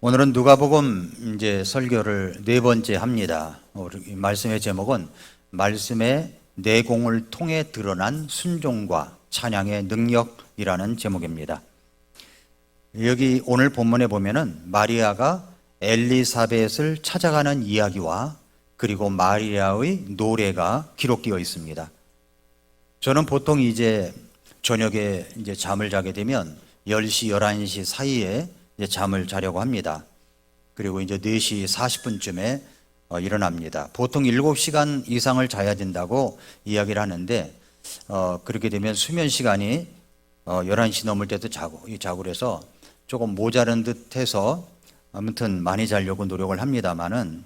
오늘은 누가복음 이제 설교를 네 번째 합니다. 우리 말씀의 제목은 말씀의 내공을 통해 드러난 순종과 찬양의 능력이라는 제목입니다. 여기 오늘 본문에 보면은 마리아가 엘리사벳을 찾아가는 이야기와 그리고 마리아의 노래가 기록되어 있습니다. 저는 보통 이제 저녁에 이제 잠을 자게 되면 10시, 11시 사이에 이제 잠을 자려고 합니다. 그리고 이제 4시 40분쯤에 일어납니다. 보통 7시간 이상을 자야 된다고 이야기를 하는데 그렇게 되면 수면 시간이 11시 넘을 때도 자고 그래서 조금 모자란 듯 해서 아무튼 많이 자려고 노력을 합니다만은,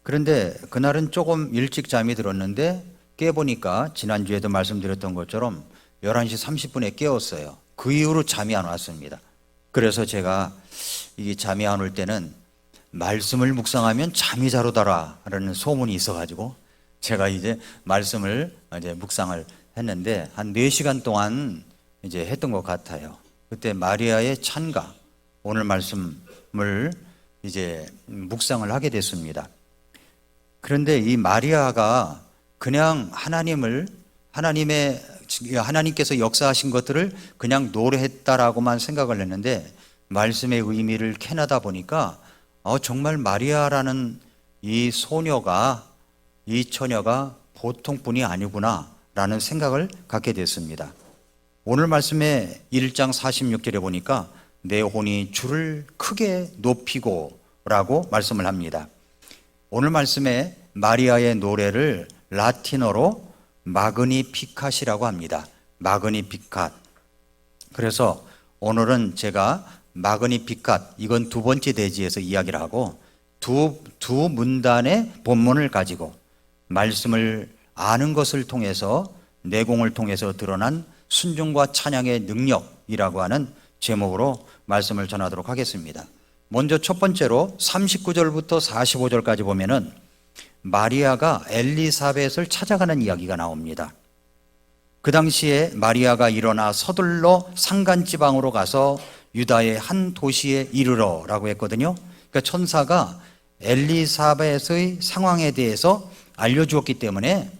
그런데 그날은 조금 일찍 잠이 들었는데 깨보니까 지난주에도 말씀드렸던 것처럼 11시 30분에 깨웠어요. 그 이후로 잠이 안 왔습니다. 그래서 제가 이게 잠이 안 올 때는 말씀을 묵상하면 잠이 잘 오더라라는 소문이 있어가지고 제가 이제 말씀을 이제 묵상을 했는데 한 4시간 동안 이제 했던 것 같아요. 그때 마리아의 찬가, 오늘 말씀을 이제 묵상을 하게 됐습니다. 그런데 이 마리아가 그냥 하나님께서 역사하신 것들을 그냥 노래했다라고만 생각을 했는데, 말씀의 의미를 캐나다 보니까 정말 마리아라는 이 처녀가 보통 분이 아니구나 라는 생각을 갖게 됐습니다. 오늘 말씀의 1장 46절에 보니까 내 혼이 주를 크게 높이고 라고 말씀을 합니다. 오늘 말씀에 마리아의 노래를 라틴어로 마그니피캇이라고 합니다. 마그니피캇. 그래서 오늘은 제가 마그니피캇, 이건 두 번째 대지에서 이야기를 하고 두 문단의 본문을 가지고 말씀을 아는 것을 통해서 내공을 통해서 드러난 순종과 찬양의 능력이라고 하는 제목으로 말씀을 전하도록 하겠습니다. 먼저 첫 번째로 39절부터 45절까지 보면은 마리아가 엘리사벳을 찾아가는 이야기가 나옵니다. 그 당시에 마리아가 일어나 서둘러 산간지방으로 가서 유다의 한 도시에 이르러 라고 했거든요. 그러니까 천사가 엘리사벳의 상황에 대해서 알려주었기 때문에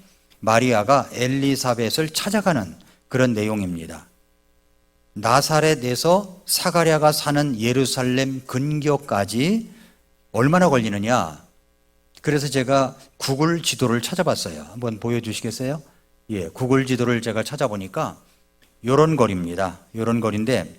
마리아가 엘리사벳을 찾아가는 그런 내용입니다. 나사렛에서 사가랴가 사는 예루살렘 근교까지 얼마나 걸리느냐? 그래서 제가 구글 지도를 찾아봤어요. 한번 보여주시겠어요? 예, 구글 지도를 제가 찾아보니까 요런 거리입니다. 요런 거리인데,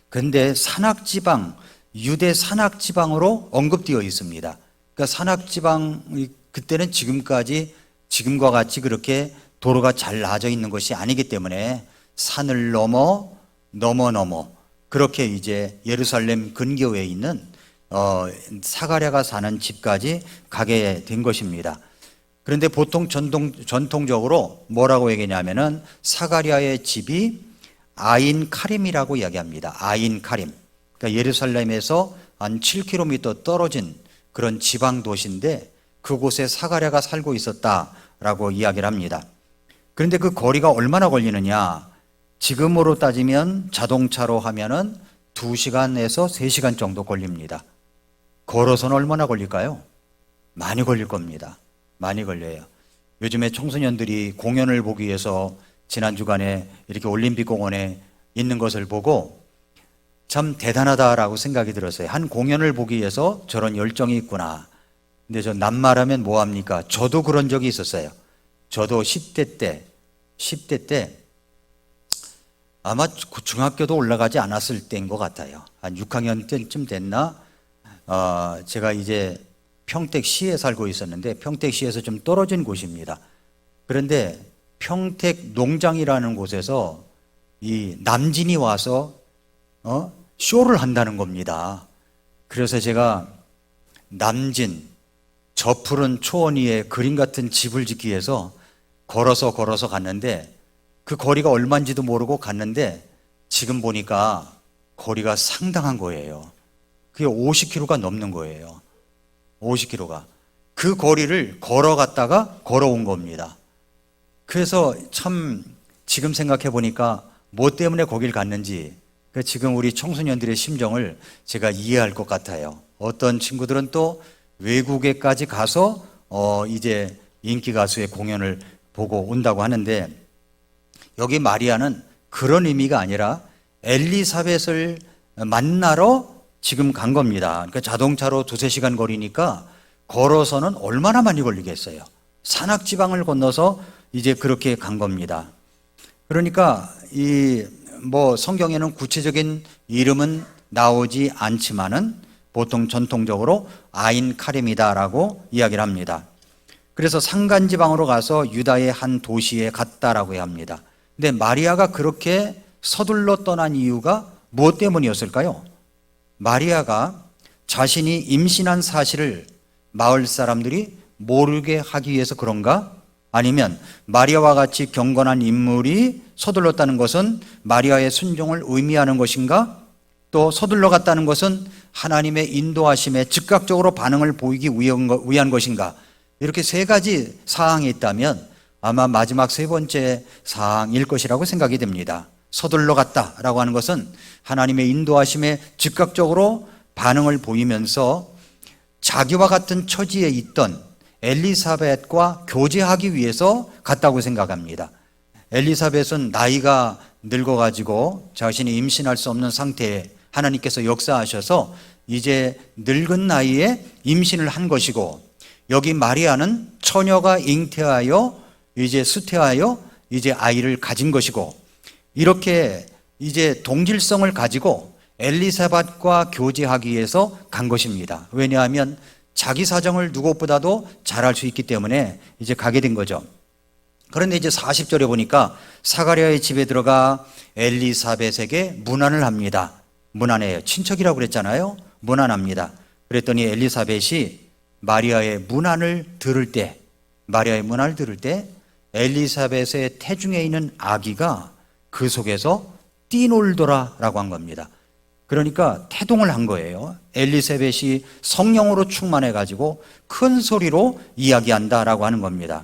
근데 산악지방, 유대 산악지방으로 언급되어 있습니다. 그러니까 산악지방, 그때는 지금과 같이 그렇게 도로가 잘 나아져 있는 것이 아니기 때문에 산을 넘어 그렇게 이제 예루살렘 근교에 있는 사가랴가 사는 집까지 가게 된 것입니다. 그런데 보통 전통적으로 뭐라고 얘기냐면은 사가랴의 집이 아인 카림이라고 이야기합니다. 아인 카림. 그러니까 예루살렘에서 한 7km 떨어진 그런 지방 도시인데 그곳에 사가랴가 살고 있었다라고 이야기를 합니다. 그런데 그 거리가 얼마나 걸리느냐? 지금으로 따지면 자동차로 하면은 2시간에서 3시간 정도 걸립니다. 걸어서는 얼마나 걸릴까요? 많이 걸릴 겁니다. 많이 걸려요. 요즘에 청소년들이 공연을 보기 위해서 지난 주간에 이렇게 올림픽 공원에 있는 것을 보고 참 대단하다라고 생각이 들었어요. 한 공연을 보기 위해서 저런 열정이 있구나. 근데 저 낱말하면 뭐합니까? 저도 그런 적이 있었어요. 저도 10대 때 아마 중학교도 올라가지 않았을 때인 것 같아요. 한 6학년 때쯤 됐나? 제가 이제 평택시에 살고 있었는데 평택시에서 좀 떨어진 곳입니다. 그런데 평택 농장이라는 곳에서 이 남진이 와서 쇼를 한다는 겁니다. 그래서 제가 남진, 저 푸른 초원 위에 그림 같은 집을 짓기 위해서 걸어서 갔는데 그 거리가 얼마인지도 모르고 갔는데 지금 보니까 거리가 상당한 거예요. 그게 50km가 넘는 거예요. 50km가. 그 거리를 걸어갔다가 걸어온 겁니다. 그래서 참 지금 생각해 보니까 뭐 때문에 거길 갔는지 지금 우리 청소년들의 심정을 제가 이해할 것 같아요. 어떤 친구들은 또 외국에까지 가서 이제 인기 가수의 공연을 보고 온다고 하는데, 여기 마리아는 그런 의미가 아니라 엘리사벳을 만나러 지금 간 겁니다. 그러니까 자동차로 2-3시간 거리니까 걸어서는 얼마나 많이 걸리겠어요. 산악지방을 건너서 이제 그렇게 간 겁니다. 그러니까 성경에는 구체적인 이름은 나오지 않지만은 보통 전통적으로 아인 카렘이다라고 이야기를 합니다. 그래서 산간지방으로 가서 유다의 한 도시에 갔다라고 합니다. 근데 마리아가 그렇게 서둘러 떠난 이유가 무엇 때문이었을까요? 마리아가 자신이 임신한 사실을 마을 사람들이 모르게 하기 위해서 그런가? 아니면 마리아와 같이 경건한 인물이 서둘렀다는 것은 마리아의 순종을 의미하는 것인가? 또 서둘러 갔다는 것은 하나님의 인도하심에 즉각적으로 반응을 보이기 위한 것인가? 이렇게 3가지 사항이 있다면 아마 마지막 3번째 사항일 것이라고 생각이 됩니다. 서둘러 갔다라고 하는 것은 하나님의 인도하심에 즉각적으로 반응을 보이면서 자기와 같은 처지에 있던 엘리사벳과 교제하기 위해서 갔다고 생각합니다. 엘리사벳은 나이가 늙어가지고 자신이 임신할 수 없는 상태에 하나님께서 역사하셔서 이제 늙은 나이에 임신을 한 것이고, 여기 마리아는 처녀가 잉태하여 이제 수태하여 이제 아이를 가진 것이고, 이렇게 이제 동질성을 가지고 엘리사벳과 교제하기 위해서 간 것입니다. 왜냐하면 자기 사정을 누구보다도 잘 알 수 있기 때문에 이제 가게 된 거죠. 그런데 이제 40절에 보니까 사가랴의 집에 들어가 엘리사벳에게 문안을 합니다. 문안해요. 친척이라고 그랬잖아요. 문안합니다. 그랬더니 엘리사벳이 마리아의 문안을 들을 때 엘리사벳의 태중에 있는 아기가 그 속에서 뛰놀더라라고 한 겁니다. 그러니까 태동을 한 거예요. 엘리사벳이 성령으로 충만해가지고 큰 소리로 이야기한다라고 하는 겁니다.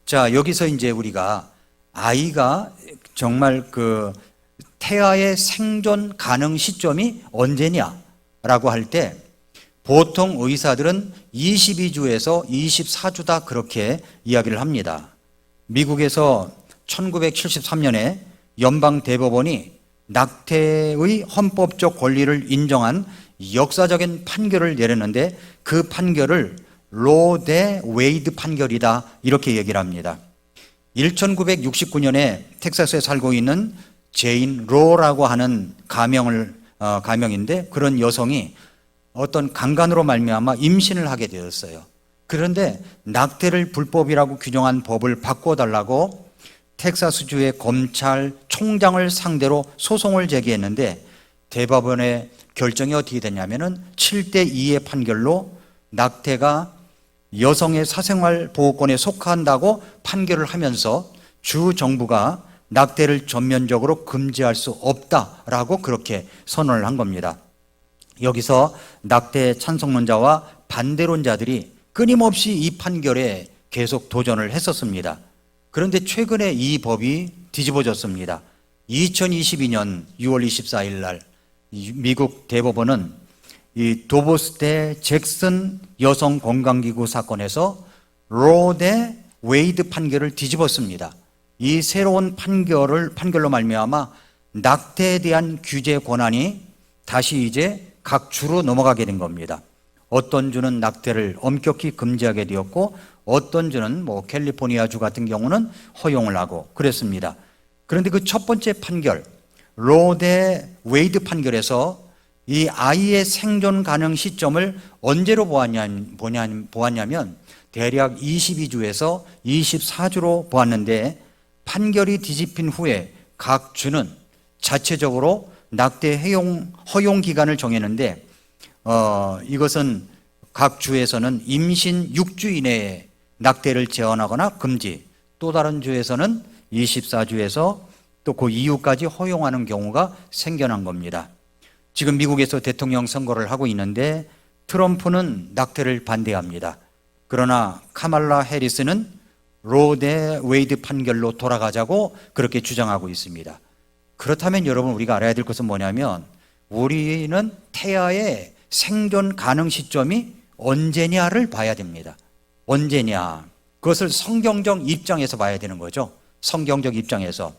자, 여기서 이제 우리가 아이가 정말 태아의 생존 가능 시점이 언제냐라고 할 때 보통 의사들은 22주에서 24주다 그렇게 이야기를 합니다. 미국에서 1973년에 연방대법원이 낙태의 헌법적 권리를 인정한 역사적인 판결을 내렸는데, 그 판결을 로 대 웨이드 판결이다 이렇게 얘기를 합니다. 1969년에 텍사스에 살고 있는 제인 로라고 하는 가명인데, 그런 여성이 어떤 강간으로 말미암아 임신을 하게 되었어요. 그런데 낙태를 불법이라고 규정한 법을 바꿔달라고 텍사스주의 검찰총장을 상대로 소송을 제기했는데, 대법원의 결정이 어떻게 됐냐면은 7대2의 판결로 낙태가 여성의 사생활 보호권에 속한다고 판결을 하면서 주 정부가 낙태를 전면적으로 금지할 수 없다라고 그렇게 선언을 한 겁니다. 여기서 낙태 찬성론자와 반대론자들이 끊임없이 이 판결에 계속 도전을 했었습니다. 그런데 최근에 이 법이 뒤집어졌습니다. 2022년 6월 24일 날 미국 대법원은 이 도보스 대 잭슨 여성 건강기구 사건에서 로 대 웨이드 판결을 뒤집었습니다. 이 새로운 판결로 말미암아 낙태에 대한 규제 권한이 다시 이제 각 주로 넘어가게 된 겁니다. 어떤 주는 낙태를 엄격히 금지하게 되었고, 어떤 주는 캘리포니아 주 같은 경우는 허용을 하고 그랬습니다. 그런데 그 첫 번째 판결, 로 대 웨이드 판결에서 이 아이의 생존 가능 시점을 언제로 보았냐면 대략 22주에서 24주로 보았는데, 판결이 뒤집힌 후에 각 주는 자체적으로 낙태 허용 기간을 정했는데, 이것은 각 주에서는 임신 6주 이내에 낙태를 제한하거나 금지, 또 다른 주에서는 24주에서 또 그 이후까지 허용하는 경우가 생겨난 겁니다. 지금 미국에서 대통령 선거를 하고 있는데 트럼프는 낙태를 반대합니다. 그러나 카말라 해리스는 로 대 웨이드 판결로 돌아가자고 그렇게 주장하고 있습니다. 그렇다면 여러분 우리가 알아야 될 것은 뭐냐면 우리는 태아의 생존 가능 시점이 언제냐를 봐야 됩니다. 언제냐. 그것을 성경적 입장에서 봐야 되는 거죠. 성경적 입장에서.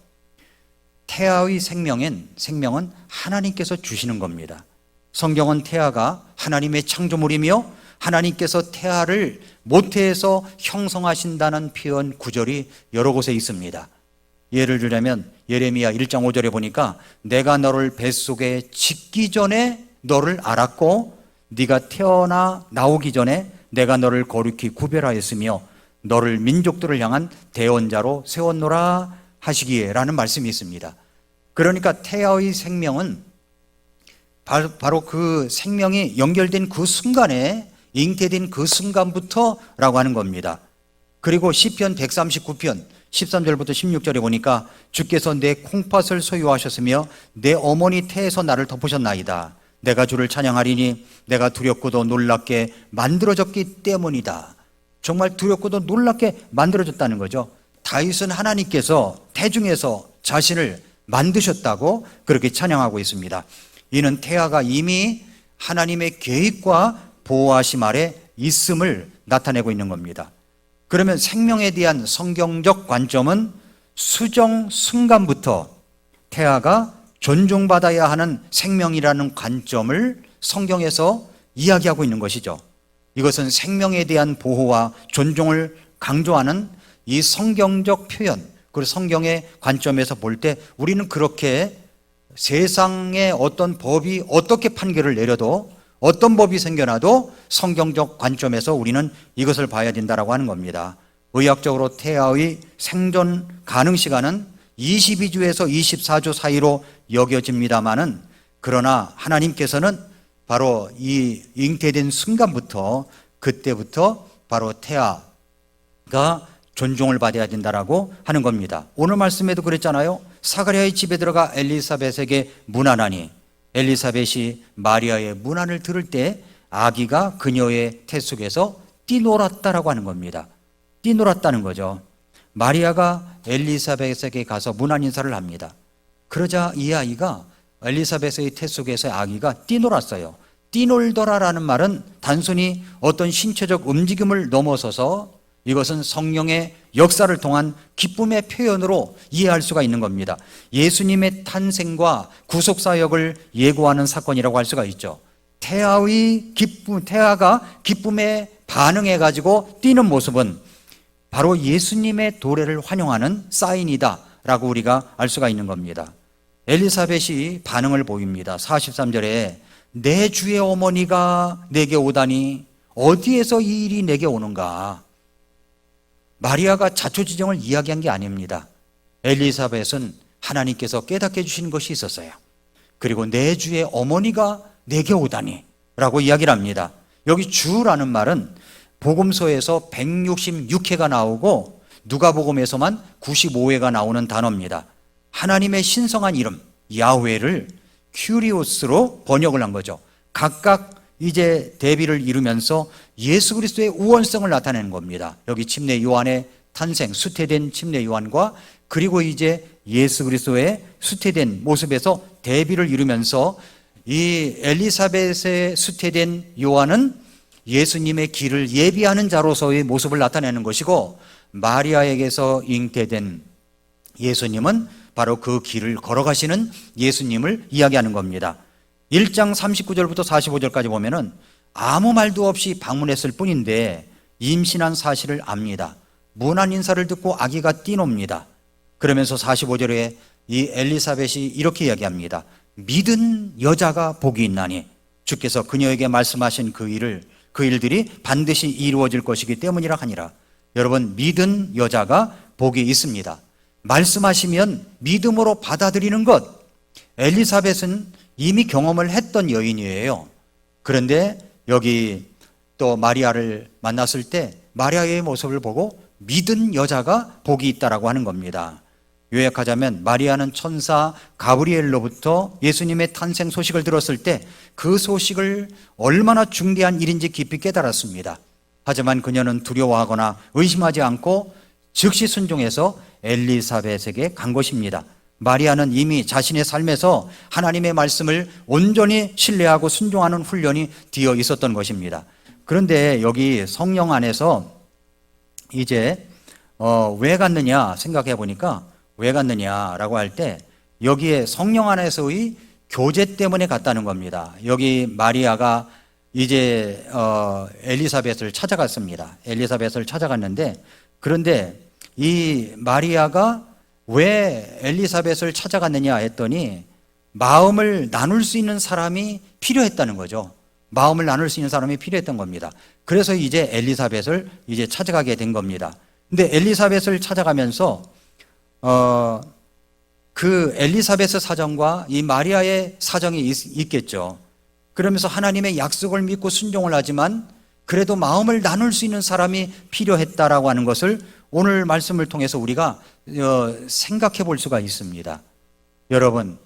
태아의 생명은 하나님께서 주시는 겁니다. 성경은 태아가 하나님의 창조물이며 하나님께서 태아를 모태에서 형성하신다는 표현 구절이 여러 곳에 있습니다. 예를 들자면 예레미야 1장 5절에 보니까 내가 너를 뱃속에 짓기 전에 너를 알았고 네가 태어나 나오기 전에 내가 너를 거룩히 구별하였으며 너를 민족들을 향한 대언자로 세웠노라 하시기에 라는 말씀이 있습니다. 그러니까 태아의 생명은 바로 그 생명이 연결된 그 순간에, 잉태된 그 순간부터 라고 하는 겁니다. 그리고 시편 139편 13절부터 16절에 보니까 주께서 내 콩팥을 소유하셨으며 내 어머니 태에서 나를 덮으셨나이다. 내가 주를 찬양하리니 내가 두렵고도 놀랍게 만들어졌기 때문이다. 정말 두렵고도 놀랍게 만들어졌다는 거죠. 다윗은 하나님께서 태중에서 자신을 만드셨다고 그렇게 찬양하고 있습니다. 이는 태아가 이미 하나님의 계획과 보호하심 아래 있음을 나타내고 있는 겁니다. 그러면 생명에 대한 성경적 관점은 수정 순간부터 태아가 존중받아야 하는 생명이라는 관점을 성경에서 이야기하고 있는 것이죠. 이것은 생명에 대한 보호와 존중을 강조하는 이 성경적 표현, 그리고 성경의 관점에서 볼 때 우리는 그렇게 세상의 어떤 법이 어떻게 판결을 내려도 어떤 법이 생겨나도 성경적 관점에서 우리는 이것을 봐야 된다고 하는 겁니다. 의학적으로 태아의 생존 가능 시간은 22주에서 24주 사이로 여겨집니다마는 그러나 하나님께서는 바로 이 잉태된 순간부터 그때부터 바로 태아가 존중을 받아야 된다라고 하는 겁니다. 오늘 말씀에도 그랬잖아요. 사가랴의 집에 들어가 엘리사벳에게 문안하니 엘리사벳이 마리아의 문안을 들을 때 아기가 그녀의 태 속에서 뛰놀았다라고 하는 겁니다. 뛰놀았다는 거죠. 마리아가 엘리사벳에게 가서 문안 인사를 합니다. 그러자 이 아이가 엘리사벳의 태 속에서 아기가 뛰놀았어요. 뛰놀더라라는 말은 단순히 어떤 신체적 움직임을 넘어서서 이것은 성령의 역사를 통한 기쁨의 표현으로 이해할 수가 있는 겁니다. 예수님의 탄생과 구속사역을 예고하는 사건이라고 할 수가 있죠. 태아가 기쁨에 반응해가지고 뛰는 모습은 바로 예수님의 도래를 환영하는 사인이다 라고 우리가 알 수가 있는 겁니다. 엘리사벳이 반응을 보입니다. 43절에 내 주의 어머니가 내게 오다니 어디에서 이 일이 내게 오는가. 마리아가 자초지정을 이야기한 게 아닙니다. 엘리사벳은 하나님께서 깨닫게 해주신 것이 있었어요. 그리고 내 주의 어머니가 내게 오다니 라고 이야기를 합니다. 여기 주라는 말은 복음서에서 166회가 나오고 누가복음에서만 95회가 나오는 단어입니다. 하나님의 신성한 이름 야훼를 큐리오스로 번역을 한 거죠. 각각 이제 대비를 이루면서 예수 그리스도의 우원성을 나타내는 겁니다. 여기 침례 요한의 탄생, 수태된 침례 요한과 그리고 이제 예수 그리스도의 수태된 모습에서 대비를 이루면서 이 엘리사벳의 수태된 요한은 예수님의 길을 예비하는 자로서의 모습을 나타내는 것이고 마리아에게서 잉태된 예수님은 바로 그 길을 걸어가시는 예수님을 이야기하는 겁니다. 1장 39절부터 45절까지 보면은 아무 말도 없이 방문했을 뿐인데 임신한 사실을 압니다. 문안 인사를 듣고 아기가 뛰놉니다. 그러면서 45절에 이 엘리사벳이 이렇게 이야기합니다. 믿은 여자가 복이 있나니 주께서 그녀에게 말씀하신 그 일들이 반드시 이루어질 것이기 때문이라 하니라. 여러분, 믿은 여자가 복이 있습니다. 말씀하시면 믿음으로 받아들이는 것. 엘리사벳은 이미 경험을 했던 여인이에요. 그런데 여기 또 마리아를 만났을 때 마리아의 모습을 보고 믿은 여자가 복이 있다라고 하는 겁니다. 요약하자면 마리아는 천사 가브리엘로부터 예수님의 탄생 소식을 들었을 때 그 소식을 얼마나 중대한 일인지 깊이 깨달았습니다. 하지만 그녀는 두려워하거나 의심하지 않고 즉시 순종해서 엘리사벳에게 간 것입니다. 마리아는 이미 자신의 삶에서 하나님의 말씀을 온전히 신뢰하고 순종하는 훈련이 되어 있었던 것입니다. 그런데 여기 성령 안에서 이제 왜 갔느냐 생각해 보니까, 왜 갔느냐라고 할 때 여기에 성령 안에서의 교제 때문에 갔다는 겁니다. 여기 마리아가 이제 엘리사벳을 찾아갔습니다. 엘리사벳을 찾아갔는데, 그런데 이 마리아가 왜 엘리사벳을 찾아갔느냐 했더니 마음을 나눌 수 있는 사람이 필요했다는 거죠. 마음을 나눌 수 있는 사람이 필요했던 겁니다. 그래서 이제 엘리사벳을 이제 찾아가게 된 겁니다. 근데 엘리사벳을 찾아가면서 그 엘리사벳의 사정과 이 마리아의 사정이 있겠죠. 그러면서 하나님의 약속을 믿고 순종을 하지만 그래도 마음을 나눌 수 있는 사람이 필요했다라고 하는 것을 오늘 말씀을 통해서 우리가 생각해 볼 수가 있습니다. 여러분,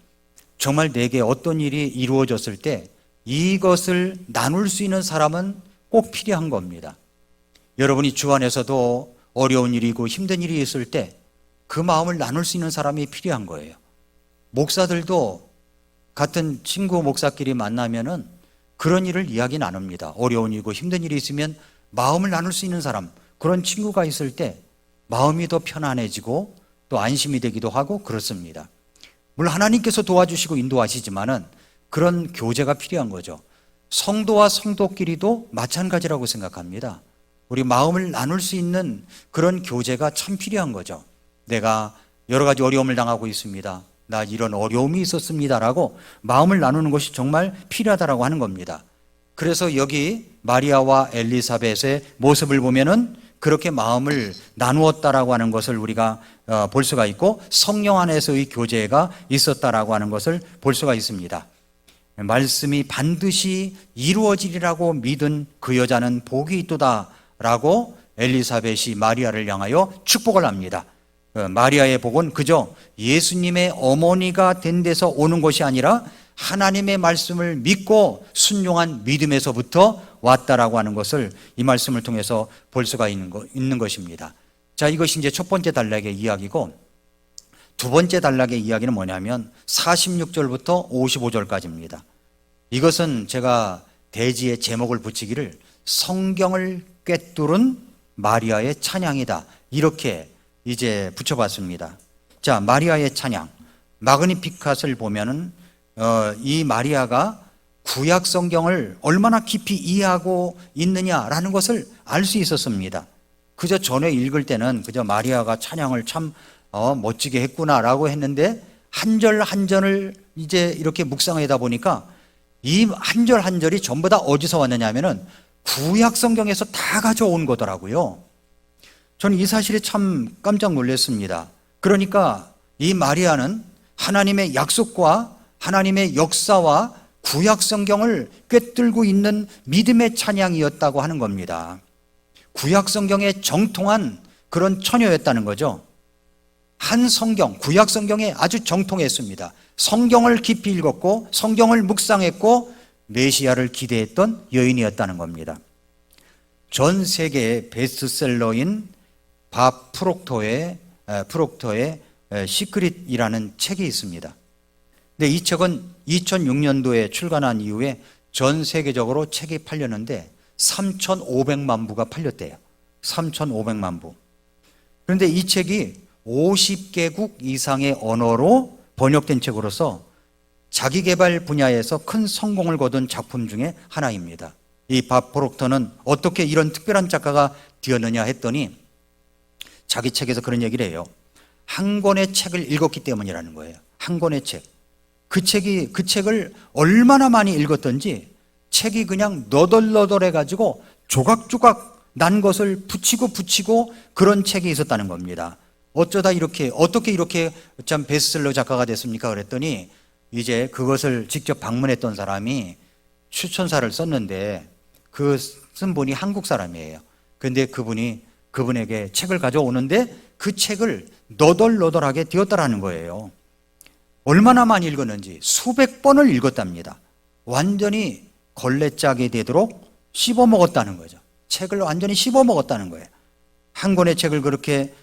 정말 내게 어떤 일이 이루어졌을 때 이것을 나눌 수 있는 사람은 꼭 필요한 겁니다. 여러분이 주 안에서도 어려운 일이고 힘든 일이 있을 때 그 마음을 나눌 수 있는 사람이 필요한 거예요. 목사들도 같은 친구 목사끼리 만나면은 그런 일을 이야기 나눕니다. 어려운 일이고 힘든 일이 있으면 마음을 나눌 수 있는 사람, 그런 친구가 있을 때 마음이 더 편안해지고 또 안심이 되기도 하고 그렇습니다. 물론 하나님께서 도와주시고 인도하시지만은 그런 교제가 필요한 거죠. 성도와 성도끼리도 마찬가지라고 생각합니다. 우리 마음을 나눌 수 있는 그런 교제가 참 필요한 거죠. 내가 여러 가지 어려움을 당하고 있습니다. 나 이런 어려움이 있었습니다라고 마음을 나누는 것이 정말 필요하다라고 하는 겁니다. 그래서 여기 마리아와 엘리사벳의 모습을 보면은 그렇게 마음을 나누었다라고 하는 것을 우리가 볼 수가 있고, 성령 안에서의 교제가 있었다라고 하는 것을 볼 수가 있습니다. 말씀이 반드시 이루어지리라고 믿은 그 여자는 복이 있도다라고 엘리사벳이 마리아를 향하여 축복을 합니다. 마리아의 복은 그저 예수님의 어머니가 된 데서 오는 것이 아니라 하나님의 말씀을 믿고 순종한 믿음에서부터 왔다라고 하는 것을 이 말씀을 통해서 볼 수가 있는 것입니다. 자, 이것이 이제 첫 번째 단락의 이야기고, 두 번째 단락의 이야기는 뭐냐면 46절부터 55절까지입니다. 이것은 제가 대지에 제목을 붙이기를 성경을 꿰뚫은 마리아의 찬양이다, 이렇게 이제 붙여봤습니다. 자, 마리아의 찬양, 마그니피캇을 보면은 이 마리아가 구약 성경을 얼마나 깊이 이해하고 있느냐라는 것을 알 수 있었습니다. 그저 전에 읽을 때는 그저 마리아가 찬양을 참 멋지게 했구나라고 했는데, 한 절 한 절을 이제 이렇게 묵상하다 보니까 이 한 절 한 절이 전부 다 어디서 왔느냐 하면은 구약 성경에서 다 가져온 거더라고요. 저는 이 사실에 참 깜짝 놀랐습니다. 그러니까 이 마리아는 하나님의 약속과 하나님의 역사와 구약 성경을 꿰뚫고 있는 믿음의 찬양이었다고 하는 겁니다. 구약 성경에 정통한 그런 처녀였다는 거죠. 한 성경, 구약 성경에 아주 정통했습니다. 성경을 깊이 읽었고 성경을 묵상했고 메시아를 기대했던 여인이었다는 겁니다. 전 세계의 베스트셀러인 밥 프록터의 시크릿이라는 책이 있습니다. 근데 이 책은 2006년도에 출간한 이후에 전 세계적으로 책이 팔렸는데 3,500만 부가 팔렸대요. 3,500만 부. 그런데 이 책이 50개국 이상의 언어로 번역된 책으로서 자기개발 분야에서 큰 성공을 거둔 작품 중에 하나입니다. 이 밥 프록터는 어떻게 이런 특별한 작가가 되었느냐 했더니 자기 책에서 그런 얘기를 해요. 한 권의 책을 읽었기 때문이라는 거예요. 한 권의 책. 그 책을 얼마나 많이 읽었던지 책이 그냥 너덜너덜해가지고 조각조각 난 것을 붙이고 그런 책이 있었다는 겁니다. 어떻게 이렇게 참 베스트셀러 작가가 됐습니까? 그랬더니 이제 그것을 직접 방문했던 사람이 추천사를 썼는데 그 쓴 분이 한국 사람이에요. 근데 그분에게 책을 가져오는데 그 책을 너덜너덜하게 되었다라는 거예요. 얼마나 많이 읽었는지 수백 번을 읽었답니다. 완전히 걸레짝이 되도록 씹어 먹었다는 거죠. 책을 완전히 씹어 먹었다는 거예요. 한 권의 책을 그렇게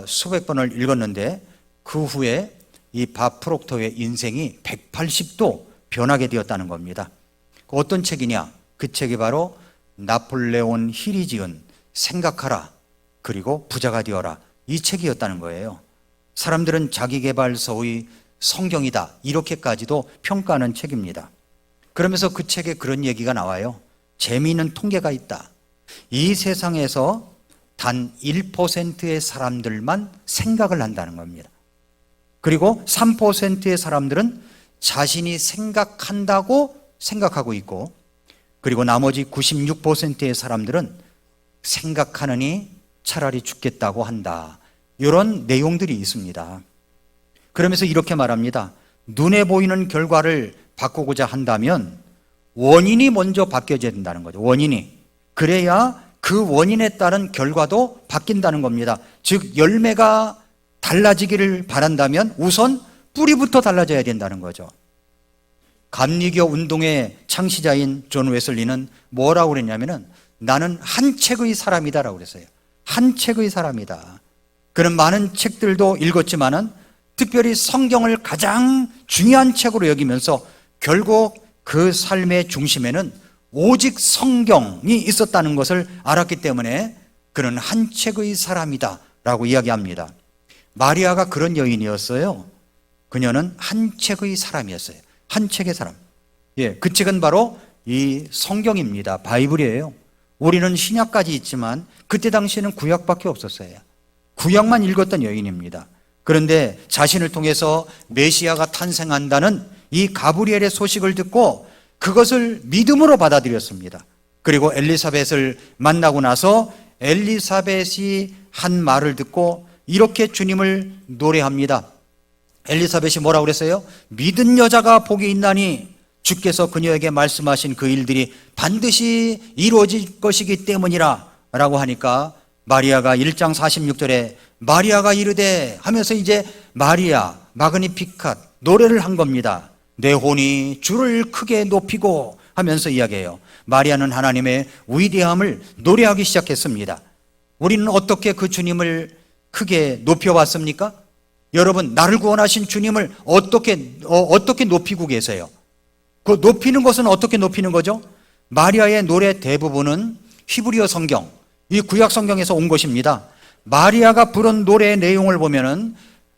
수백 번을 읽었는데 그 후에 이 밥 프록토의 인생이 180도 변하게 되었다는 겁니다. 어떤 책이냐? 그 책이 바로 나폴레온 힐이 지은 생각하라 그리고 부자가 되어라, 이 책이었다는 거예요. 사람들은 자기계발서의 성경이다 이렇게까지도 평가하는 책입니다. 그러면서 그 책에 그런 얘기가 나와요. 재미있는 통계가 있다. 이 세상에서 단 1%의 사람들만 생각을 한다는 겁니다. 그리고 3%의 사람들은 자신이 생각한다고 생각하고 있고, 그리고 나머지 96%의 사람들은 생각하느니 차라리 죽겠다고 한다. 이런 내용들이 있습니다. 그러면서 이렇게 말합니다. 눈에 보이는 결과를 바꾸고자 한다면 원인이 먼저 바뀌어야 된다는 거죠. 원인이. 그래야 그 원인에 따른 결과도 바뀐다는 겁니다. 즉 열매가 달라지기를 바란다면 우선 뿌리부터 달라져야 된다는 거죠. 감리교 운동의 창시자인 존 웨슬리는 뭐라고 그랬냐면은 나는 한 책의 사람이다라고 그랬어요. 한 책의 사람이다. 그는 많은 책들도 읽었지만은 특별히 성경을 가장 중요한 책으로 여기면서 결국 그 삶의 중심에는 오직 성경이 있었다는 것을 알았기 때문에 그는 한 책의 사람이다 라고 이야기합니다. 마리아가 그런 여인이었어요. 그녀는 한 책의 사람이었어요. 한 책의 사람. 그 책은 바로 이 성경입니다. 바이블이에요. 우리는 신약까지 있지만 그때 당시에는 구약밖에 없었어요. 구약만 읽었던 여인입니다. 그런데 자신을 통해서 메시아가 탄생한다는 이 가브리엘의 소식을 듣고 그것을 믿음으로 받아들였습니다. 그리고 엘리사벳을 만나고 나서 엘리사벳이 한 말을 듣고 이렇게 주님을 노래합니다. 엘리사벳이 뭐라고 그랬어요? 믿은 여자가 복이 있나니 주께서 그녀에게 말씀하신 그 일들이 반드시 이루어질 것이기 때문이라 라고 하니까 마리아가 1장 46절에 마리아가 이르되 하면서 이제 마리아 마그니피캇 노래를 한 겁니다. 내 혼이 주를 크게 높이고 하면서 이야기해요. 마리아는 하나님의 위대함을 노래하기 시작했습니다. 우리는 어떻게 그 주님을 크게 높여봤습니까? 여러분, 나를 구원하신 주님을 어떻게 높이고 계세요? 그 높이는 것은 어떻게 높이는 거죠? 마리아의 노래 대부분은 히브리어 성경, 이 구약 성경에서 온 것입니다. 마리아가 부른 노래의 내용을 보면은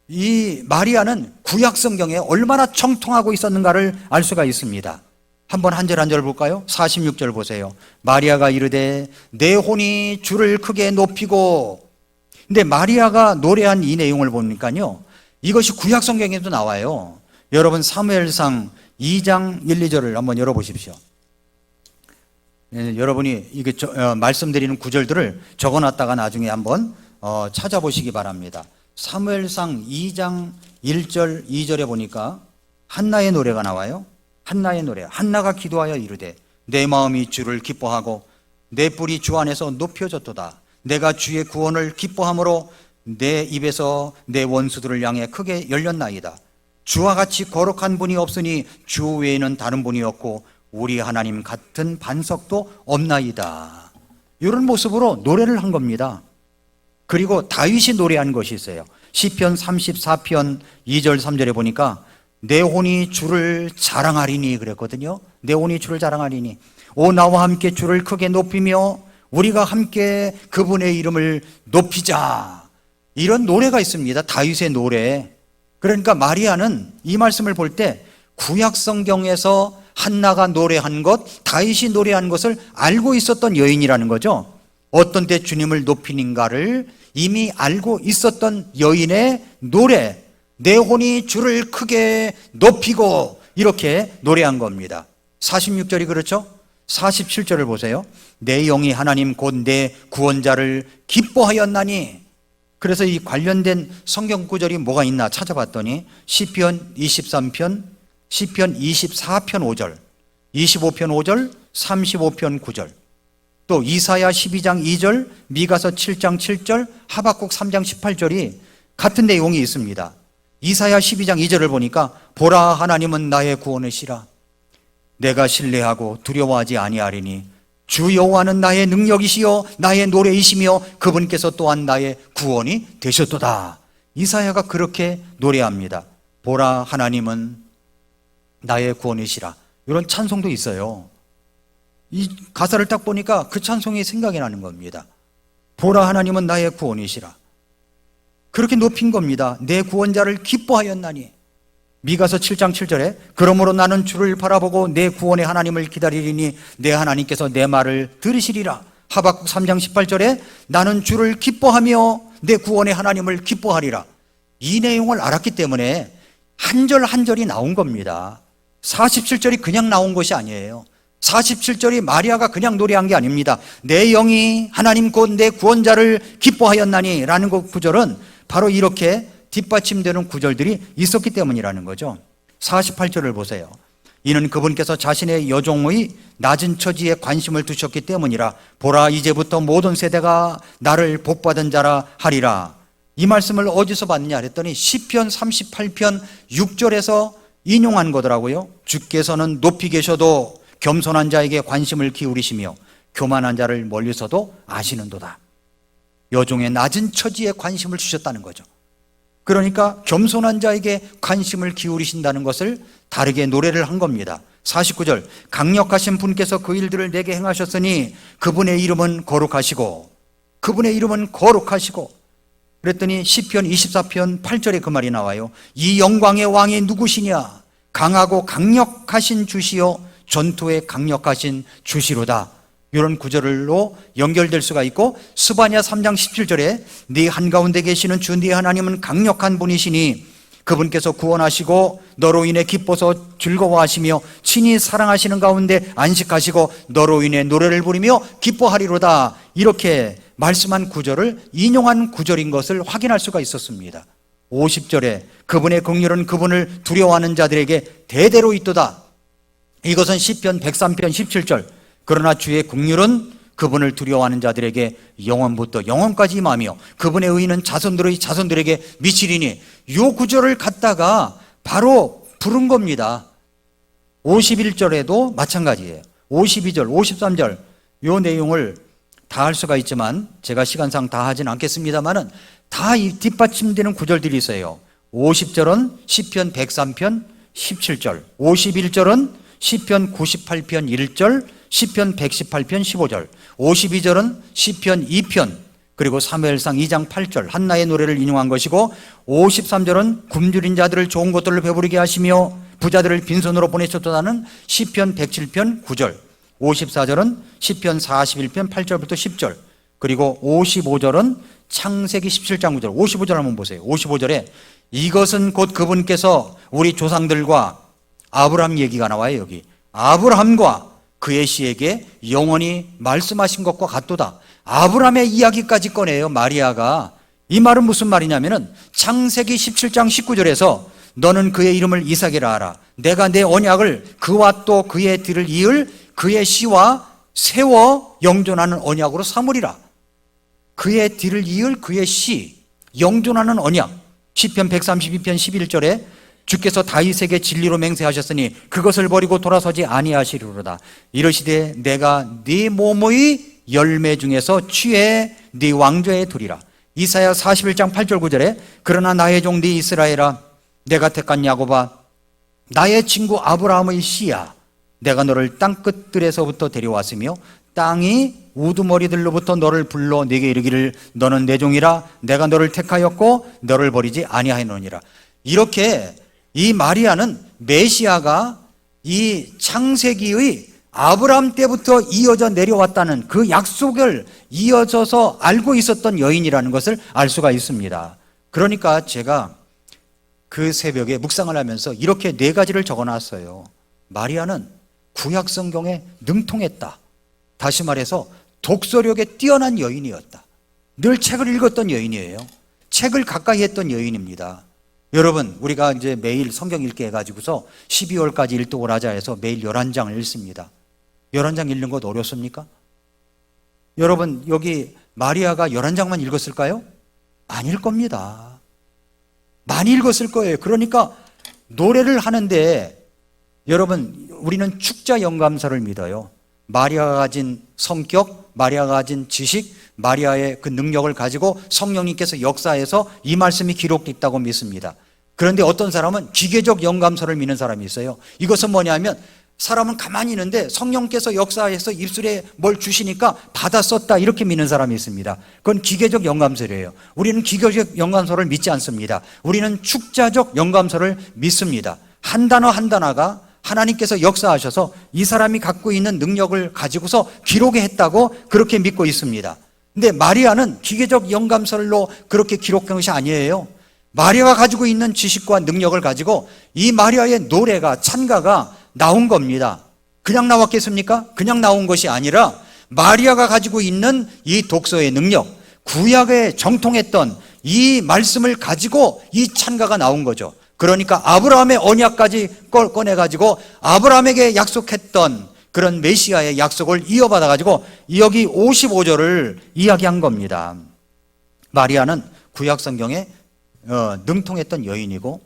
이 마리아는 구약 성경에 얼마나 청통하고 있었는가를 알 수가 있습니다. 한번 한 절 한 절 볼까요? 46절 보세요. 마리아가 이르되 내 혼이 주를 크게 높이고. 근데 마리아가 노래한 이 내용을 보니까요, 이것이 구약 성경에도 나와요. 여러분 사무엘상 2장 1, 2절을 한번 열어보십시오. 여러분이 이게 말씀드리는 구절들을 적어놨다가 나중에 한번 찾아보시기 바랍니다. 사무엘상 2장 1절 2절에 보니까 한나의 노래가 나와요. 한나의 노래. 한나가 기도하여 이르되 내 마음이 주를 기뻐하고 내 뿔이 주 안에서 높여졌도다. 내가 주의 구원을 기뻐함으로 내 입에서 내 원수들을 향해 크게 열렸나이다. 주와 같이 거룩한 분이 없으니 주 외에는 다른 분이 없고 우리 하나님 같은 반석도 없나이다. 이런 모습으로 노래를 한 겁니다. 그리고 다윗이 노래한 것이 있어요. 시편 34편 2절 3절에 보니까 내 혼이 주를 자랑하리니 그랬거든요. 내 혼이 주를 자랑하리니 오 나와 함께 주를 크게 높이며 우리가 함께 그분의 이름을 높이자. 이런 노래가 있습니다. 다윗의 노래. 그러니까 마리아는 이 말씀을 볼 때 구약 성경에서 한나가 노래한 것, 다윗이 노래한 것을 알고 있었던 여인이라는 거죠. 어떤 때 주님을 높이는가를 이미 알고 있었던 여인의 노래, 내 혼이 주를 크게 높이고, 이렇게 노래한 겁니다. 46절이 그렇죠? 47절을 보세요. 내 영이 하나님 곧 내 구원자를 기뻐하였나니. 그래서 이 관련된 성경 구절이 뭐가 있나 찾아봤더니 시편 23편, 시편 24편 5절, 25편 5절, 35편 9절, 또 이사야 12장 2절, 미가서 7장 7절, 하박국 3장 18절이 같은 내용이 있습니다. 이사야 12장 2절을 보니까 보라 하나님은 나의 구원이시라. 내가 신뢰하고 두려워하지 아니하리니 주 여호와는 나의 능력이시요 나의 노래이시며 그분께서 또한 나의 구원이 되셨도다. 이사야가 그렇게 노래합니다. 보라 하나님은 나의 구원이시라. 이런 찬송도 있어요. 이 가사를 딱 보니까 그 찬송이 생각이 나는 겁니다. 보라 하나님은 나의 구원이시라. 그렇게 높인 겁니다. 내 구원자를 기뻐하였나니. 미가서 7장 7절에 그러므로 나는 주를 바라보고 내 구원의 하나님을 기다리리니 내 하나님께서 내 말을 들으시리라. 하박국 3장 18절에 나는 주를 기뻐하며 내 구원의 하나님을 기뻐하리라. 이 내용을 알았기 때문에 한 절 한 절이 나온 겁니다. 47절이 그냥 나온 것이 아니에요. 47절이 마리아가 그냥 노래한 게 아닙니다. 내 영이 하나님 곧 내 구원자를 기뻐하였나니 라는 그 구절은 바로 이렇게 뒷받침되는 구절들이 있었기 때문이라는 거죠. 48절을 보세요. 이는 그분께서 자신의 여종의 낮은 처지에 관심을 두셨기 때문이라. 보라 이제부터 모든 세대가 나를 복받은 자라 하리라. 이 말씀을 어디서 봤느냐 했더니 시편 38편 6절에서 인용한 거더라고요. 주께서는 높이 계셔도 겸손한 자에게 관심을 기울이시며 교만한 자를 멀리서도 아시는도다. 여종의 낮은 처지에 관심을 주셨다는 거죠. 그러니까 겸손한 자에게 관심을 기울이신다는 것을 다르게 노래를 한 겁니다. 49절 강력하신 분께서 그 일들을 내게 행하셨으니 그분의 이름은 거룩하시고 그랬더니 시편 24편 8절에 그 말이 나와요. 이 영광의 왕이 누구시냐? 강하고 강력하신 주시요 전투에 강력하신 주시로다. 이런 구절로 연결될 수가 있고 스바냐 3장 17절에 네 한가운데 계시는 주 네 하나님은 강력한 분이시니 그분께서 구원하시고 너로 인해 기뻐서 즐거워하시며 친히 사랑하시는 가운데 안식하시고 너로 인해 노래를 부르며 기뻐하리로다. 이렇게 말씀한 구절을 인용한 구절인 것을 확인할 수가 있었습니다. 50절에 그분의 긍휼은 그분을 두려워하는 자들에게 대대로 있도다. 이것은 시편 103편 17절 그러나 주의 긍휼은 그분을 두려워하는 자들에게 영원부터 영원까지 임하며 그분의 의는 자손들의 자손들에게 미치리니 이 구절을 갖다가 바로 부른 겁니다. 51절에도 마찬가지예요. 52절, 53절 이 내용을 다 할 수가 있지만 제가 시간상 다 하진 않겠습니다만은 다 이 뒷받침되는 구절들이 있어요. 50절은 시편 103편 17절, 51절은 시편 98편 1절, 시편 118편 15절, 52절은 시편 2편, 그리고 사무엘상 2장 8절 한나의 노래를 인용한 것이고 53절은 굶주린 자들을 좋은 것들을 배부르게 하시며 부자들을 빈손으로 보내셨다는 시편 107편 9절, 54절은 시편 41편 8절부터 10절, 그리고 55절은 창세기 17장 9절. 55절 한번 보세요. 55절에 이것은 곧 그분께서 우리 조상들과 아브라함 얘기가 나와요. 여기 아브라함과 그의 씨에게 영원히 말씀하신 것과 같도다. 아브라함의 이야기까지 꺼내요. 마리아가. 이 말은 무슨 말이냐면은 창세기 17장 19절에서 너는 그의 이름을 이삭이라 하라. 내가 내 언약을 그와 또 그의 뒤를 이을 그의 씨와 세워 영존하는 언약으로 삼으리라. 그의 뒤를 이을 그의 씨, 영존하는 언약. 시편 132편 11절에 주께서 다윗에게 진리로 맹세하셨으니 그것을 버리고 돌아서지 아니하시리로다. 이르시되 내가 네 몸의 열매 중에서 취해 네 왕좌에 두리라. 이사야 41장 8절 9절에 그러나 나의 종 네 이스라엘아 내가 택한 야곱아 나의 친구 아브라함의 씨야 내가 너를 땅 끝들에서부터 데려왔으며 땅이 우두머리들로부터 너를 불러 내게 이르기를 너는 내 종이라 내가 너를 택하였고 너를 버리지 아니하였느니라. 이렇게 이 마리아는 메시아가 이 창세기의 아브라함 때부터 이어져 내려왔다는 그 약속을 이어져서 알고 있었던 여인이라는 것을 알 수가 있습니다. 그러니까 제가 그 새벽에 묵상을 하면서 이렇게 네 가지를 적어놨어요. 마리아는 구약 성경에 능통했다. 다시 말해서 독서력에 뛰어난 여인이었다. 늘 책을 읽었던 여인이에요. 책을 가까이 했던 여인입니다. 여러분, 우리가 이제 매일 성경 읽기 해가지고서 12월까지 일독을 하자 해서 매일 11장을 읽습니다. 11장 읽는 것 어렵습니까? 여러분, 여기 마리아가 11장만 읽었을까요? 아닐 겁니다. 많이 읽었을 거예요. 그러니까 노래를 하는데 여러분, 우리는 축자 영감서를 믿어요. 마리아가 가진 성격, 마리아가 가진 지식, 마리아의 그 능력을 가지고 성령님께서 역사해서 이 말씀이 기록됐다고 믿습니다. 그런데 어떤 사람은 기계적 영감설을 믿는 사람이 있어요. 이것은 뭐냐면 사람은 가만히 있는데 성령께서 역사해서 입술에 뭘 주시니까 받아 썼다 이렇게 믿는 사람이 있습니다. 그건 기계적 영감설이에요. 우리는 기계적 영감설을 믿지 않습니다. 우리는 축자적 영감설을 믿습니다. 한 단어 한 단어가 하나님께서 역사하셔서 이 사람이 갖고 있는 능력을 가지고서 기록에 했다고 그렇게 믿고 있습니다. 근데 마리아는 기계적 영감설로 그렇게 기록한 것이 아니에요. 마리아가 가지고 있는 지식과 능력을 가지고 이 마리아의 노래가, 찬가가 나온 겁니다. 그냥 나왔겠습니까? 그냥 나온 것이 아니라 마리아가 가지고 있는 이 독서의 능력, 구약에 정통했던 이 말씀을 가지고 이 찬가가 나온 거죠. 그러니까 아브라함의 언약까지 꺼내가지고 아브라함에게 약속했던 그런 메시아의 약속을 이어받아가지고 여기 55절을 이야기한 겁니다. 마리아는 구약 성경에 능통했던 여인이고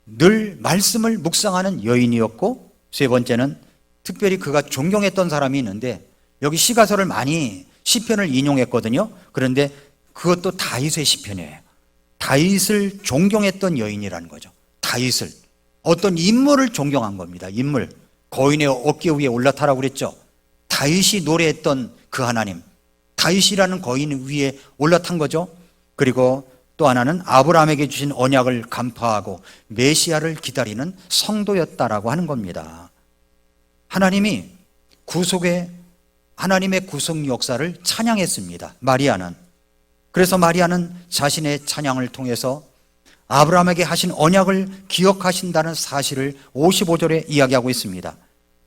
늘 말씀을 묵상하는 여인이었고, 세 번째는 특별히 그가 존경했던 사람이 있는데 여기 시가서를 많이 시편을 인용했거든요. 그런데 그것도 다윗의 시편이에요. 다윗을 존경했던 여인이라는 거죠. 다윗을, 어떤 인물을 존경한 겁니다. 인물, 거인의 어깨 위에 올라타라고 그랬죠. 다윗이 노래했던 그 하나님, 다윗이라는 거인 위에 올라탄 거죠. 그리고 또 하나는 아브라함에게 주신 언약을 간파하고 메시아를 기다리는 성도였다라고 하는 겁니다. 하나님이 하나님의 구속 역사를 찬양했습니다. 마리아는. 그래서 마리아는 자신의 찬양을 통해서 아브라함에게 하신 언약을 기억하신다는 사실을 55절에 이야기하고 있습니다.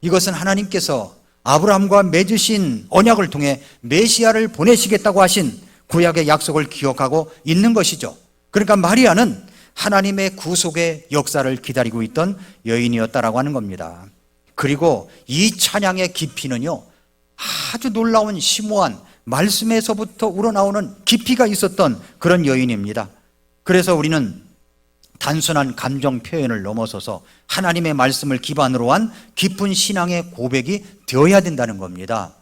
이것은 하나님께서 아브라함과 맺으신 언약을 통해 메시아를 보내시겠다고 하신 구약의 약속을 기억하고 있는 것이죠. 그러니까 마리아는 하나님의 구속의 역사를 기다리고 있던 여인이었다라고 하는 겁니다. 그리고 이 찬양의 깊이는요, 아주 놀라운 심오한 말씀에서부터 우러나오는 깊이가 있었던 그런 여인입니다. 그래서 우리는 단순한 감정 표현을 넘어서서 하나님의 말씀을 기반으로 한 깊은 신앙의 고백이 되어야 된다는 겁니다.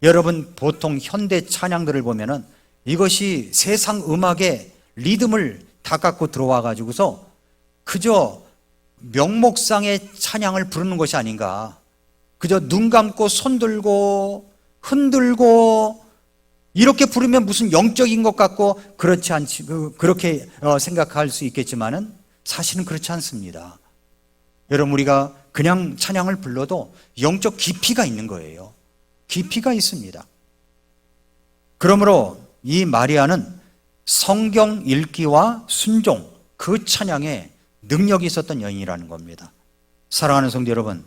여러분, 보통 현대 찬양들을 보면은 이것이 세상 음악의 리듬을 다 갖고 들어와 가지고서 그저 명목상의 찬양을 부르는 것이 아닌가. 그저 눈 감고 손 들고 흔들고 이렇게 부르면 무슨 영적인 것 같고 그렇지 않지, 그렇게 생각할 수 있겠지만은 사실은 그렇지 않습니다. 여러분, 우리가 그냥 찬양을 불러도 영적 깊이가 있는 거예요. 깊이가 있습니다. 그러므로 이 마리아는 성경 읽기와 순종, 그 찬양에 능력이 있었던 여인이라는 겁니다. 사랑하는 성도 여러분,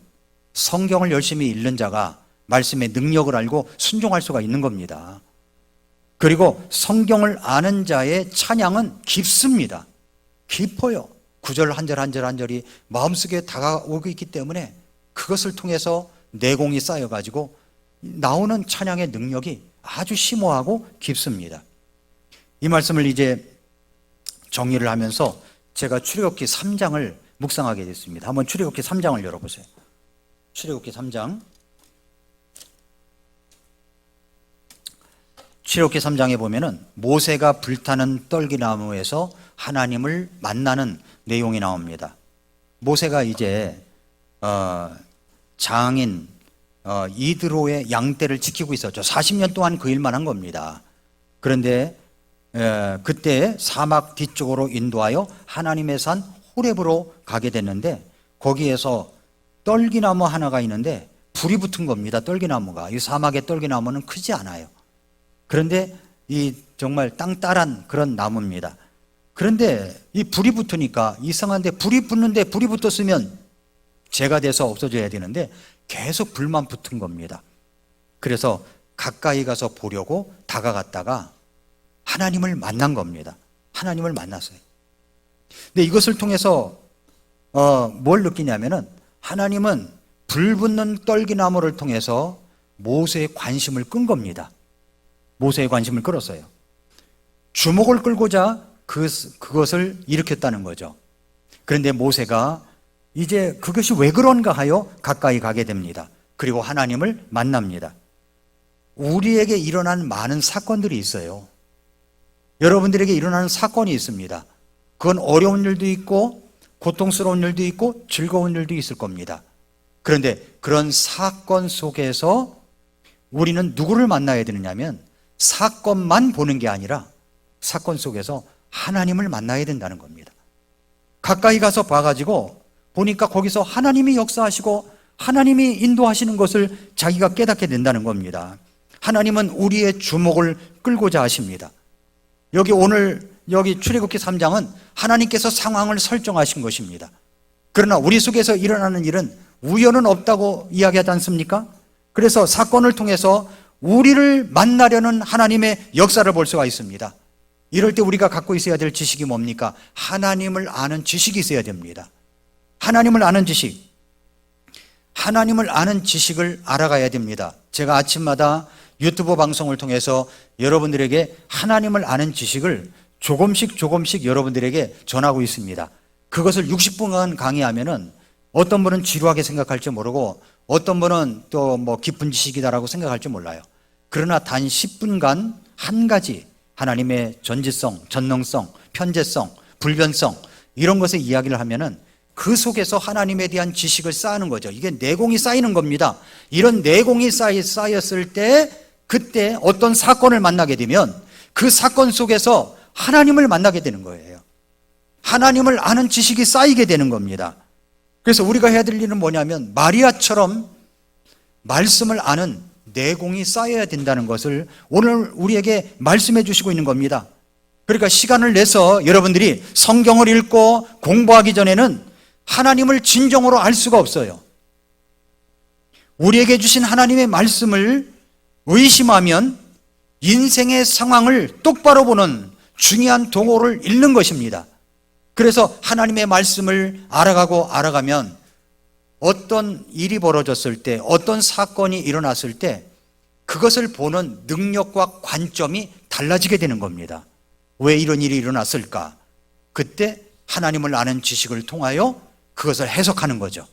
성경을 열심히 읽는 자가 말씀의 능력을 알고 순종할 수가 있는 겁니다. 그리고 성경을 아는 자의 찬양은 깊습니다. 깊어요. 구절 한 절 한 절 한 절이 마음속에 다가오고 있기 때문에 그것을 통해서 내공이 쌓여가지고 나오는 찬양의 능력이 아주 심오하고 깊습니다. 이 말씀을 이제 정리를 하면서 제가 출애굽기 3장을 묵상하게 됐습니다. 한번 출애굽기 3장을 열어보세요. 출애굽기 3장. 출애굽기 3장에 보면은 모세가 불타는 떨기나무에서 하나님을 만나는 내용이 나옵니다. 모세가 이제 장인 이드로의 양떼를 지키고 있었죠. 40년 동안 그 일만 한 겁니다. 그런데 그때 사막 뒤쪽으로 인도하여 하나님의 산 호렙으로 가게 됐는데 거기에서 떨기나무 하나가 있는데 불이 붙은 겁니다. 떨기나무가. 이 사막의 떨기나무는 크지 않아요. 그런데 이 정말 땅따란 그런 나무입니다. 그런데 이 불이 붙으니까 이상한데, 불이 붙는데 불이 붙었으면 재가 돼서 없어져야 되는데 계속 불만 붙은 겁니다. 그래서 가까이 가서 보려고 다가갔다가 하나님을 만난 겁니다. 하나님을 만났어요. 근데 이것을 통해서 뭘 느끼냐면은 하나님은 불 붙는 떨기나무를 통해서 모세의 관심을 끈 겁니다. 모세의 관심을 끌었어요. 주목을 끌고자 그것을 일으켰다는 거죠. 그런데 모세가 이제 그것이 왜 그런가 하여 가까이 가게 됩니다. 그리고 하나님을 만납니다. 우리에게 일어난 많은 사건들이 있어요. 여러분들에게 일어나는 사건이 있습니다. 그건 어려운 일도 있고 고통스러운 일도 있고 즐거운 일도 있을 겁니다. 그런데 그런 사건 속에서 우리는 누구를 만나야 되느냐면 사건만 보는 게 아니라 사건 속에서 하나님을 만나야 된다는 겁니다. 가까이 가서 봐가지고 보니까 거기서 하나님이 역사하시고 하나님이 인도하시는 것을 자기가 깨닫게 된다는 겁니다. 하나님은 우리의 주목을 끌고자 하십니다. 여기 출애굽기 3장은 하나님께서 상황을 설정하신 것입니다. 그러나 우리 속에서 일어나는 일은 우연은 없다고 이야기하지 않습니까? 그래서 사건을 통해서 우리를 만나려는 하나님의 역사를 볼 수가 있습니다. 이럴 때 우리가 갖고 있어야 될 지식이 뭡니까? 하나님을 아는 지식이 있어야 됩니다. 하나님을 아는 지식. 하나님을 아는 지식을 알아가야 됩니다. 제가 아침마다 유튜브 방송을 통해서 여러분들에게 하나님을 아는 지식을 조금씩 여러분들에게 전하고 있습니다. 그것을 60분간 강의하면은 어떤 분은 지루하게 생각할지 모르고 어떤 분은 또 뭐 깊은 지식이다라고 생각할지 몰라요. 그러나 단 10분간 한 가지 하나님의 전지성, 전능성, 편재성, 불변성 이런 것에 이야기를 하면은 그 속에서 하나님에 대한 지식을 쌓는 거죠. 이게 내공이 쌓이는 겁니다. 이런 내공이 쌓였을 때 그때 어떤 사건을 만나게 되면 그 사건 속에서 하나님을 만나게 되는 거예요. 하나님을 아는 지식이 쌓이게 되는 겁니다. 그래서 우리가 해야 될 일은 뭐냐면 마리아처럼 말씀을 아는 내공이 쌓여야 된다는 것을 오늘 우리에게 말씀해 주시고 있는 겁니다. 그러니까 시간을 내서 여러분들이 성경을 읽고 공부하기 전에는 하나님을 진정으로 알 수가 없어요. 우리에게 주신 하나님의 말씀을 의심하면 인생의 상황을 똑바로 보는 중요한 도구를 잃는 것입니다. 그래서 하나님의 말씀을 알아가면 어떤 일이 벌어졌을 때, 어떤 사건이 일어났을 때 그것을 보는 능력과 관점이 달라지게 되는 겁니다. 왜 이런 일이 일어났을까? 그때 하나님을 아는 지식을 통하여 그것을 해석하는 거죠.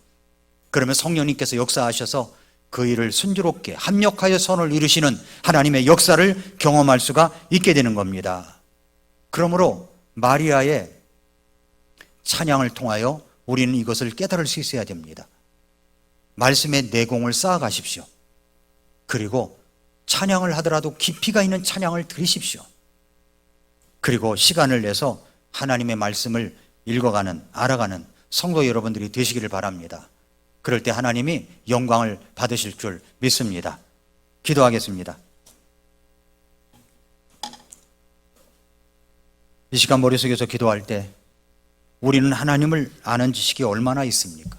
그러면 성령님께서 역사하셔서 그 일을 순조롭게 합력하여 선을 이루시는 하나님의 역사를 경험할 수가 있게 되는 겁니다. 그러므로 마리아의 찬양을 통하여 우리는 이것을 깨달을 수 있어야 됩니다. 말씀의 내공을 쌓아가십시오. 그리고 찬양을 하더라도 깊이가 있는 찬양을 들으십시오. 그리고 시간을 내서 하나님의 말씀을 읽어가는, 알아가는 성도 여러분들이 되시기를 바랍니다. 그럴 때 하나님이 영광을 받으실 줄 믿습니다. 기도하겠습니다. 이 시간 머릿속에서 기도할 때 우리는 하나님을 아는 지식이 얼마나 있습니까?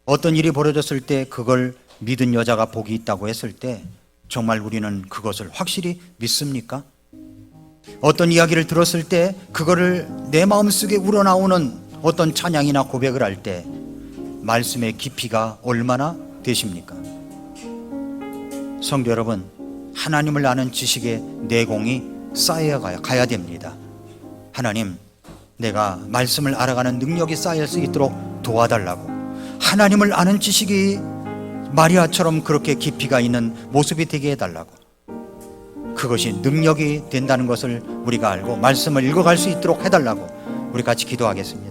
어떤 일이 벌어졌을 때 그걸 믿은 여자가 복이 있다고 했을 때 정말 우리는 그것을 확실히 믿습니까? 어떤 이야기를 들었을 때 그거를 내 마음속에 우러나오는 어떤 찬양이나 고백을 할 때 말씀의 깊이가 얼마나 되십니까? 성도 여러분, 하나님을 아는 지식의 내공이 쌓여가야 됩니다. 하나님, 내가 말씀을 알아가는 능력이 쌓일 수 있도록 도와달라고, 하나님을 아는 지식이 마리아처럼 그렇게 깊이가 있는 모습이 되게 해달라고, 그것이 능력이 된다는 것을 우리가 알고 말씀을 읽어갈 수 있도록 해달라고 우리 같이 기도하겠습니다.